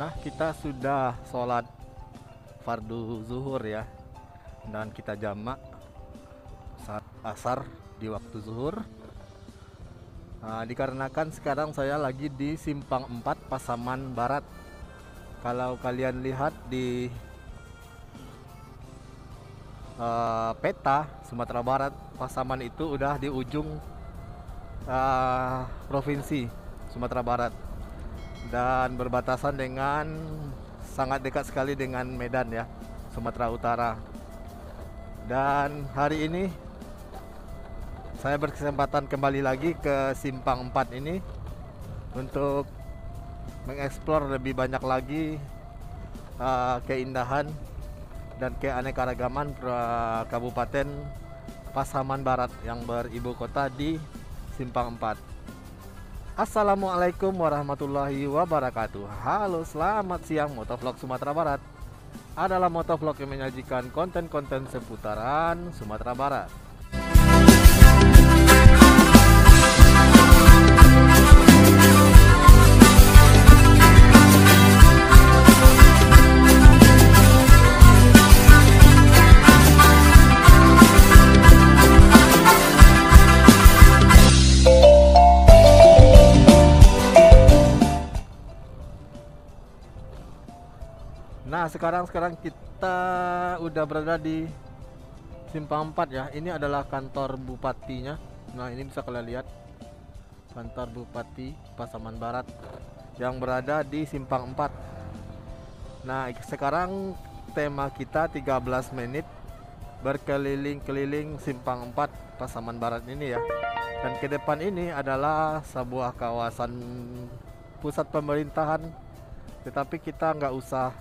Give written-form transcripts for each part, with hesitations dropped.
Nah, kita sudah sholat fardu zuhur ya, dan kita jamak saat asar di waktu zuhur. Nah, dikarenakan sekarang saya lagi di Simpang 4 Pasaman Barat. Kalau kalian lihat di peta Sumatera Barat, Pasaman itu udah di ujung provinsi Sumatera Barat dan berbatasan dengan sangat dekat sekali dengan Medan ya, Sumatera Utara. Dan hari ini saya berkesempatan kembali lagi ke Simpang 4 ini untuk mengeksplor lebih banyak lagi keindahan dan keanekaragaman Kabupaten Pasaman Barat yang beribu kota di Simpang 4. Assalamualaikum warahmatullahi wabarakatuh. Halo, selamat siang. Motovlog Sumatera Barat adalah motovlog yang menyajikan konten-konten seputaran Sumatera Barat. Nah, sekarang kita udah berada di Simpang 4 ya. Ini adalah kantor bupatinya. Nah, ini bisa kalian lihat kantor Bupati Pasaman Barat yang berada di Simpang 4. Nah, sekarang tema kita 13 menit berkeliling-keliling Simpang 4 Pasaman Barat ini ya. Dan ke depan ini adalah sebuah kawasan pusat pemerintahan, tetapi kita nggak usah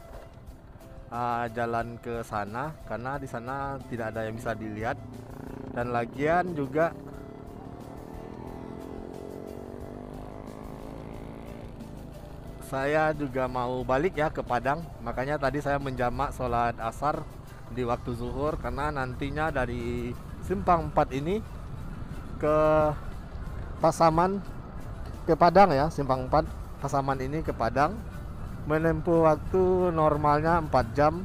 jalan ke sana karena di sana tidak ada yang bisa dilihat. Dan lagian juga saya juga mau balik ya ke Padang, makanya tadi saya menjamak sholat asar di waktu zuhur karena nantinya dari Simpang 4 ini ke Pasaman, ke Padang ya, Simpang 4 Pasaman ini ke Padang menempuh waktu normalnya 4 jam.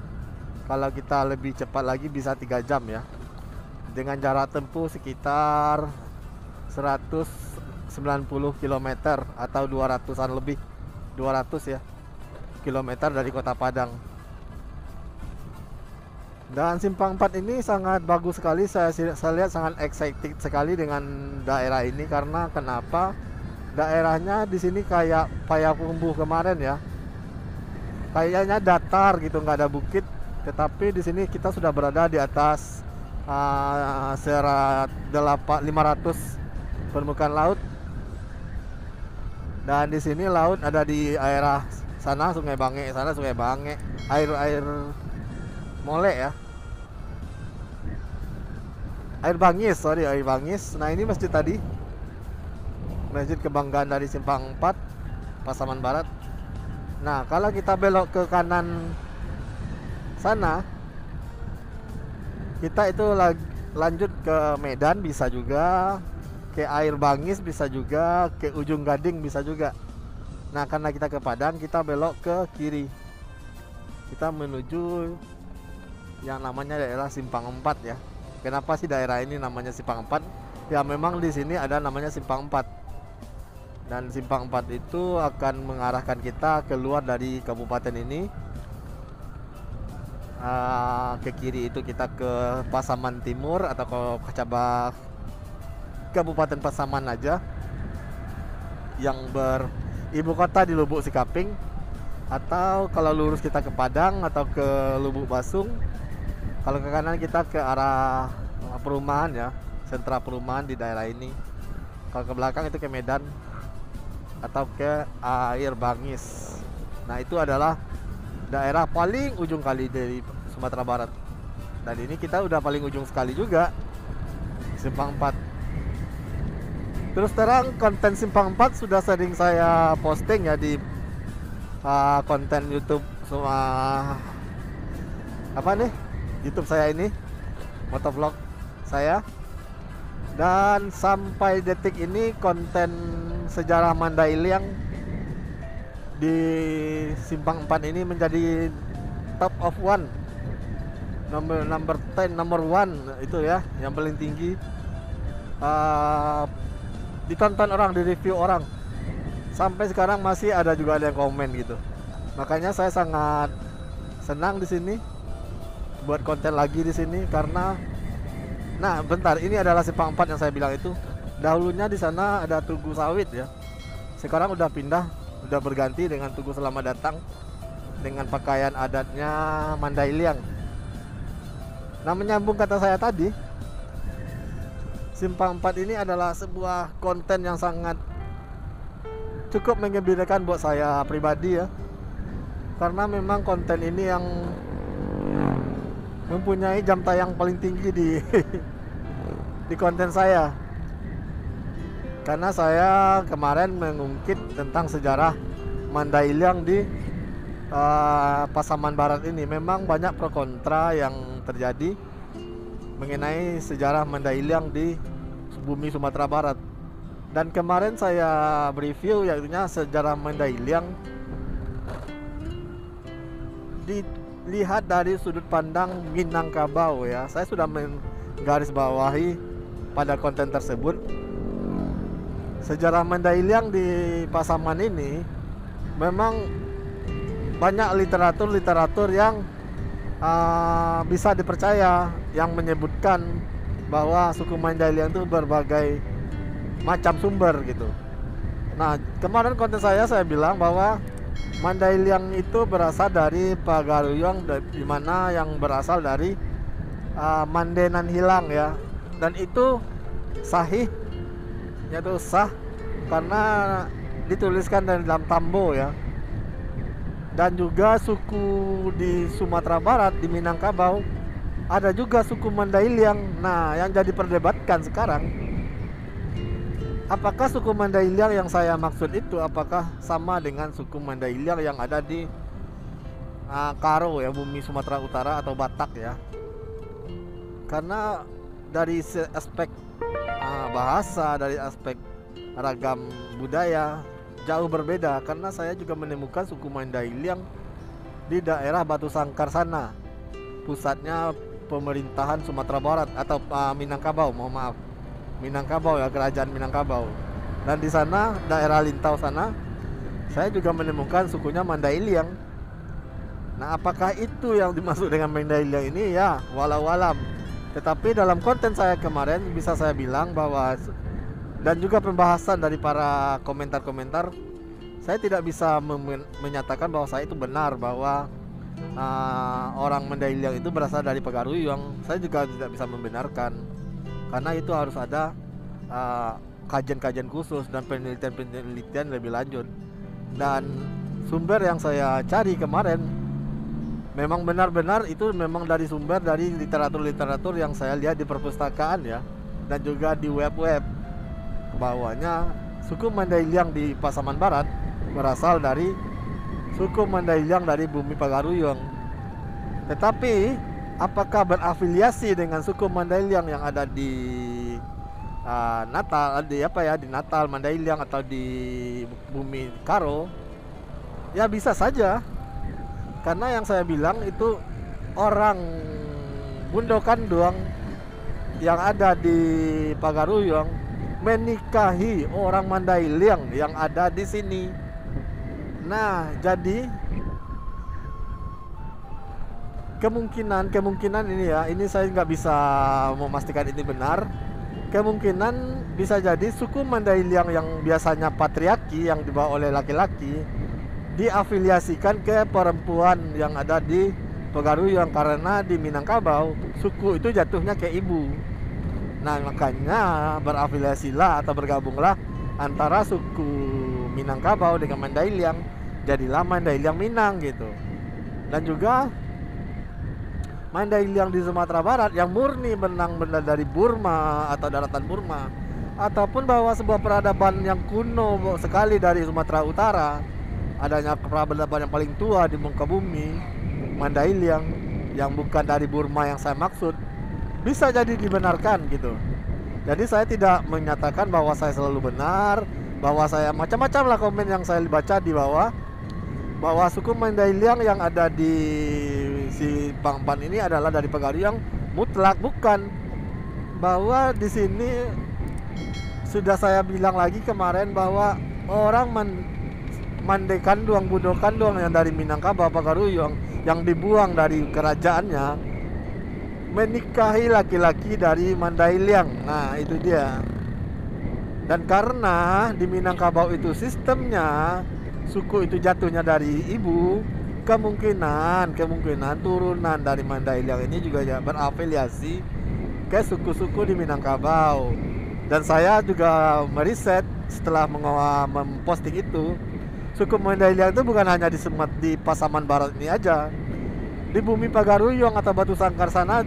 Kalau kita lebih cepat lagi bisa 3 jam ya, dengan jarak tempuh sekitar 190 km atau 200-an lebih, 200 ya kilometer dari kota Padang. Dan Simpang 4 ini sangat bagus sekali, saya lihat sangat excited sekali dengan daerah ini. Karena kenapa? Daerahnya di sini kayak Payakumbuh kemarin ya, kayaknya datar gitu, nggak ada bukit, tetapi di sini kita sudah berada di atas 500 permukaan laut. Dan di sini laut ada di daerah sana Sungai Bange, sana Sungai Bange, air Mole ya, air Bangis. Nah, ini masjid tadi, masjid kebanggaan dari Simpang 4 Pasaman Barat. Nah, kalau kita belok ke kanan sana, kita itu lanjut ke Medan bisa juga, ke air Bangis bisa juga, ke ujung Gading bisa juga. Nah, karena kita ke Padang, kita belok ke kiri. Kita menuju yang namanya daerah Simpang 4 ya. Kenapa sih daerah ini namanya Simpang 4? Ya memang di sini ada namanya Simpang 4. Dan Simpang 4 itu akan mengarahkan kita keluar dari kabupaten ini. Ke kiri itu kita ke Pasaman Timur atau ke cabang Kabupaten Pasaman aja, yang beribu kota di Lubuk Sikaping. Atau kalau lurus kita ke Padang atau ke Lubuk Basung. Kalau ke kanan kita ke arah perumahan ya, sentra perumahan di daerah ini. Kalau ke belakang itu ke Medan atau ke air Bangis. Nah, itu adalah daerah paling ujung kali dari Sumatera Barat. Dan ini kita udah paling ujung sekali juga, Simpang 4. Terus terang, konten Simpang 4 sudah sering saya posting ya di konten YouTube YouTube saya ini, motovlog saya. Dan sampai detik ini konten sejarah Mandailing di Simpang 4 ini menjadi top of one, number 10, number one itu ya, yang paling tinggi. Ditonton orang, di review orang. Sampai sekarang masih ada juga yang komen gitu. Makanya saya sangat senang di sini buat konten lagi di sini karena, nah bentar, ini adalah Simpang 4 yang saya bilang itu. Dahulunya di sana ada Tugu Sawit ya. Sekarang udah pindah, udah berganti dengan Tugu Selamat Datang dengan pakaian adatnya Mandailing. Nah, menyambung kata saya tadi, Simpang 4 ini adalah sebuah konten yang sangat cukup menggembirakan buat saya pribadi ya. Karena memang konten ini yang mempunyai jam tayang paling tinggi di di konten saya. Karena saya kemarin mengungkit tentang sejarah Mandailing di Pasaman Barat ini. Memang banyak pro kontra yang terjadi mengenai sejarah Mandailing di bumi Sumatera Barat. Dan kemarin saya review yaitunya sejarah Mandailing dilihat dari sudut pandang Minangkabau ya. Saya sudah menggarisbawahi pada konten tersebut. Sejarah Mandailing di Pasaman ini memang banyak literatur yang bisa dipercaya, yang menyebutkan bahwa suku Mandailing itu berbagai macam sumber gitu. Nah, kemarin konten saya bilang bahwa Mandailing itu berasal dari Pagaruyung, di mana yang berasal dari Mandenan Hilang ya. Dan itu sahih, yaitu sah karena dituliskan dalam Tambo ya. Dan juga suku di Sumatera Barat, di Minangkabau, ada juga suku Mandailing. Nah, yang jadi perdebatkan sekarang, apakah suku Mandailing yang saya maksud itu apakah sama dengan suku Mandailing yang ada di Karo ya, bumi Sumatera Utara atau Batak ya. Karena dari aspek bahasa, dari aspek ragam budaya jauh berbeda. Karena saya juga menemukan suku Mandailing di daerah Batu Sangkar sana, pusatnya pemerintahan Sumatera Barat atau Minangkabau, mohon maaf, Minangkabau ya, kerajaan Minangkabau. Dan di sana daerah Lintau sana saya juga menemukan sukunya Mandailing. Nah, apakah itu yang dimaksud dengan Mandailing ini ya, walau alam. Tetapi dalam konten saya kemarin bisa saya bilang bahwa, dan juga pembahasan dari para komentar-komentar, saya tidak bisa menyatakan bahwa saya itu benar bahwa orang Mandailing itu berasal dari Pagaruyung. Saya juga tidak bisa membenarkan, karena itu harus ada kajian-kajian khusus dan penelitian lebih lanjut. Dan sumber yang saya cari kemarin memang benar-benar itu memang dari sumber dari literatur-literatur yang saya lihat di perpustakaan ya, dan juga di web-web, bahwanya suku Mandailing di Pasaman Barat berasal dari suku Mandailing dari bumi Pagaruyung. Tetapi apakah berafiliasi dengan suku Mandailing yang ada di Natal, di Natal Mandailing atau di bumi Karo? Ya bisa saja. Karena yang saya bilang itu orang Bundokan doang yang ada di Pagaruyung menikahi orang Mandailing yang ada di sini. Nah, jadi kemungkinan ini ya, ini saya nggak bisa memastikan ini benar. Kemungkinan bisa jadi suku Mandailing yang biasanya patriarki yang dibawa oleh laki-laki diafiliasikan ke perempuan yang ada di Pagaruyung, karena di Minangkabau suku itu jatuhnya ke ibu. Nah, makanya berafiliasilah atau bergabunglah antara suku Minangkabau dengan Mandailing, jadilah Mandailing Minang gitu. Dan juga Mandailing di Sumatera Barat yang murni benar dari Burma atau daratan Burma, ataupun bahwa sebuah peradaban yang kuno sekali dari Sumatera Utara, adanya peradaban yang paling tua di muka bumi, Mandailing, yang bukan dari Burma yang saya maksud, bisa jadi dibenarkan gitu. Jadi saya tidak menyatakan bahwa saya selalu benar, bahwa saya macam-macam lah komen yang saya baca di bawah. bahwa suku Mandailing yang ada di Simpang 4 ini adalah dari Pagaru yang mutlak, bukan. Bahwa di sini sudah saya bilang lagi kemarin bahwa orang Mandai Kanduang, Budo Kanduang yang dari Minangkabau, Pagaru yang dibuang dari kerajaannya menikahi laki-laki dari Mandailing. Nah, itu dia. Dan karena di Minangkabau itu sistemnya suku itu jatuhnya dari ibu, kemungkinan turunan dari Mandailing ini juga ya berafiliasi ke suku-suku di Minangkabau. Dan saya juga meriset setelah memposting itu, suku Mandailing itu bukan hanya di Pasaman Barat ini aja. Di bumi Pagaruyung atau Batu Sangkar sana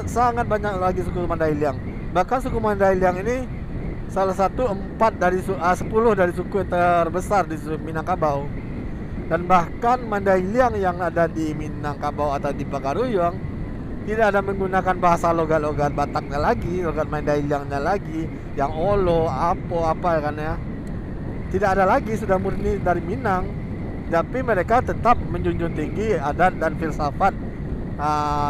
sangat banyak lagi suku Mandailing. Bahkan suku Mandailing ini salah satu 10 dari suku terbesar di Minangkabau. Dan bahkan Mandailing yang ada di Minangkabau atau di Pagaruyung tidak ada menggunakan bahasa logat-logat Bataknya lagi, logat Mandailingnya lagi, yang Olo, apa kan ya. Tidak ada lagi, sudah murni dari Minang. Tapi mereka tetap menjunjung tinggi adat dan filsafat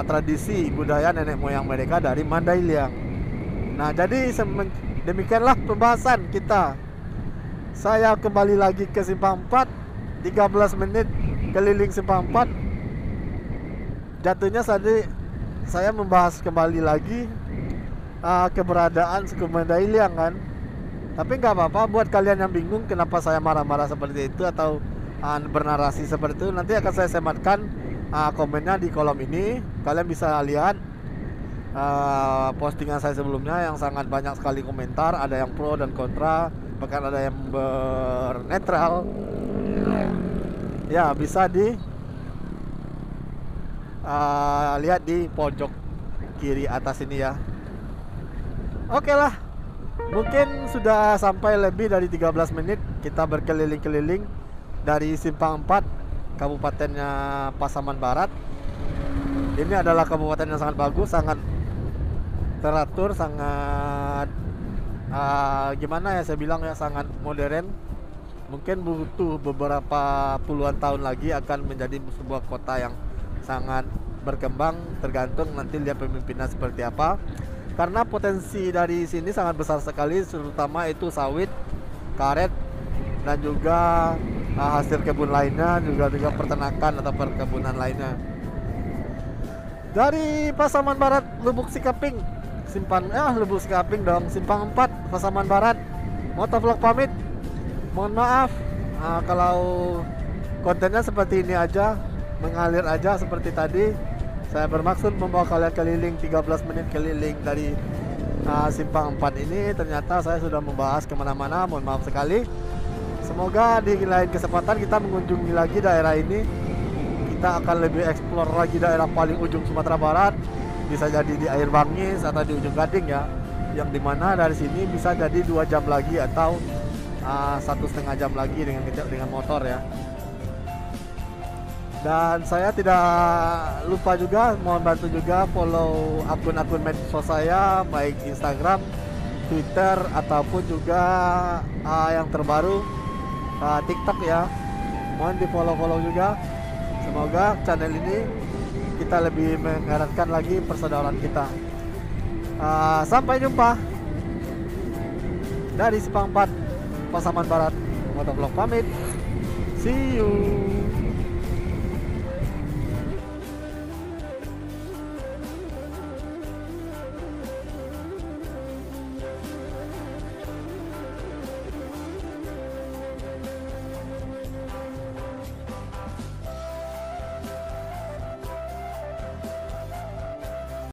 tradisi budaya nenek moyang mereka dari Mandailing. Nah, jadi demikianlah pembahasan kita. Saya kembali lagi ke Simpang 4, 13 menit keliling Simpang 4. Jatuhnya tadi saya membahas kembali lagi keberadaan suku Mandailing kan. Tapi nggak apa-apa, buat kalian yang bingung kenapa saya marah-marah seperti itu atau bernarasi seperti itu, nanti akan saya sematkan komennya di kolom ini. Kalian bisa lihat postingan saya sebelumnya yang sangat banyak sekali komentar, ada yang pro dan kontra, bahkan ada yang bernetral. Ya, bisa lihat di pojok kiri atas ini ya. Oke lah, mungkin sudah sampai lebih dari 13 menit kita berkeliling-keliling dari Simpang 4, kabupatennya Pasaman Barat. Ini adalah kabupaten yang sangat bagus, sangat teratur, sangat gimana ya saya bilang ya, sangat modern. Mungkin butuh beberapa puluhan tahun lagi akan menjadi sebuah kota yang sangat berkembang, tergantung nanti lihat pemimpinnya seperti apa. Karena potensi dari sini sangat besar sekali, terutama itu sawit, karet, dan juga hasil kebun lainnya, juga peternakan atau perkebunan lainnya. Dari Pasaman Barat, Lubuk Sikaping, Lubuk Sikaping dong, Simpang 4, Pasaman Barat. Motovlog pamit. Mohon maaf kalau kontennya seperti ini aja, mengalir aja seperti tadi. Saya bermaksud membawa kalian keliling 13 menit keliling dari Simpang 4 ini. Ternyata saya sudah membahas kemana-mana, mohon maaf sekali. Semoga di lain kesempatan kita mengunjungi lagi daerah ini. Kita akan lebih eksplor lagi daerah paling ujung Sumatera Barat. Bisa jadi di Air Bangis atau di Ujung Gading ya, yang dimana dari sini bisa jadi 2 jam lagi atau 1,5 jam lagi dengan motor ya. Dan saya tidak lupa juga, mohon bantu juga follow akun-akun medsos saya, baik Instagram, Twitter, ataupun juga yang terbaru TikTok ya. Mohon di follow juga. Semoga channel ini kita lebih mengeratkan lagi persaudaraan kita. Sampai jumpa dari Simpang 4, Pasaman Barat. Motovlog pamit. See you.